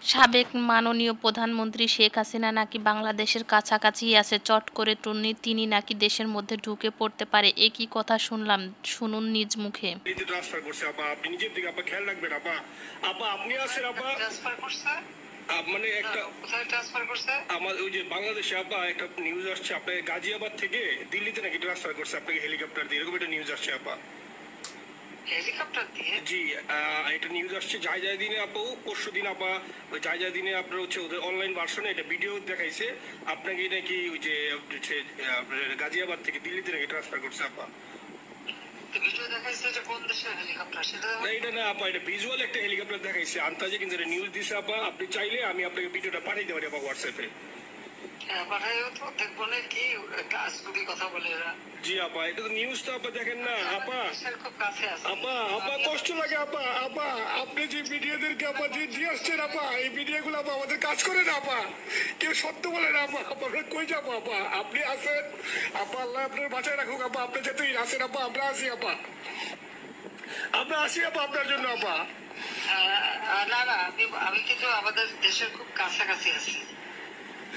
সাবেক মাননীয় প্রধানমন্ত্রী শেখ হাসিনা নাকি বাংলাদেশের কাছাকাছিই আছে, চট করে তিনি নাকি দেশের মধ্যে ঢুকে পড়তে পারে। একই কথা শুনলাম, শুনুন নিজ মুখে। ট্রান্সফার করছে আপা, আপনি নিজের দিকে আপা খেয়াল রাখবেন আপা। আপা আপনি আছেন আপা, ট্রান্সফার করছে মানে একটা কোথায় ট্রান্সফার করছে? আমার ওই যে বাংলাদেশে আপা একটা নিউজ আসছে, আপনার গাজিয়াবাদ থেকে দিল্লিতে নাকি ট্রান্সফার করছে আপনাকে হেলিকপ্টার দিয়ে, এরকম একটা নিউজ আসছে আপা। হেলিকপ্টার দিয়ে? জি, এটা নিউজ আসছে যায় যায় দিনে আপু, পরশু দিন আপা। ওই যায় যায় দিনে আপনার হচ্ছে ওদের অনলাইন ভার্সনে এটা ভিডিও দেখাইছে আপনাকে নাকি ওই যে গাজিয়াবাদ থেকে দিল্লিতে নাকি ট্রান্সফার করছে আপা। ভিডিও দেখাইছে যে কোন দেশের হেলিকপ্টার সেটা? এটা না আপা, এটা ভিজুয়াল একটা হেলিকপ্টার দেখাইছে আন্তাজে, কিন্তু এটা নিউজ দিছে আপা। আপনি চাইলে আমি আপনাকে ভিডিওটা পাঠাইতে পারি আপা হোয়াটসঅ্যাপে। পাঠাইও তো, দেখবো না কি কাজগুলি কথা বলে এরা। জি আপা, এটা তো নিউজ তো আপা, দেখেন না আপা। খুব কাছে আছে আপা আপা কষ্ট লাগে আপা। আপা আপনি যে মিডিয়াদেরকে আপা যে দিয়ে আসছেন আপা, এই মিডিয়াগুলো আপা আমাদের কাজ করে না আপা, কেউ সত্য বলে না আপা। আমরা কই যাবো আপা, আপনি আছেন আপা, আল্লাহ আপনার বাঁচায় রাখুক আপা। আপনি যেতেই আছেন আপা, আমরা আসি আপা, আমরা আসি আপা আপনার জন্য আপা। না না, আমি কিন্তু আমাদের দেশের খুব কাছাকাছি আছি।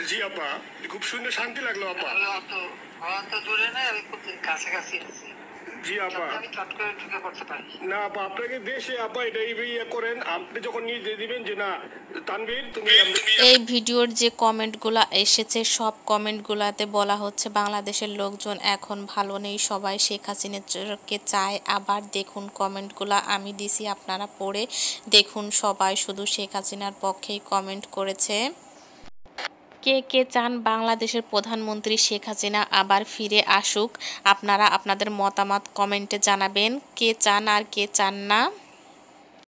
জি আপা, খুব শুনে শান্তি লাগলো আপা। আমি অত দূরে নাই, আমি খুব কাছাকাছি আছি। জি আপা, আমি চট করে ঢুকে পড়তে পারি না আপা, আপনাকে দেশে আপা এটা ইয়ে করেন, আপনি যখন নিয়ে দিয়ে দিবেন যে না তানভীর তুমি। এই ভিডিওর যে কমেন্টগুলো এসেছে, সব কমেন্টগুলোতে বলা হচ্ছে বাংলাদেশের লোকজন এখন ভালো নেই, সবাই শেখ হাসিনাকে চায়। আবার দেখুন কমেন্টগুলো আমি দিছি, আপনারা পড়ে দেখুন। সবাই শুধু শেখ হাসিনার পক্ষেই কমেন্ট করেছে। কে কে চান বাংলাদেশের প্রধানমন্ত্রী শেখ হাসিনা আবার ফিরে আসুক? আপনারা আপনাদের মতামত কমেন্টে জানাবেন, কে চান আর কে চান না।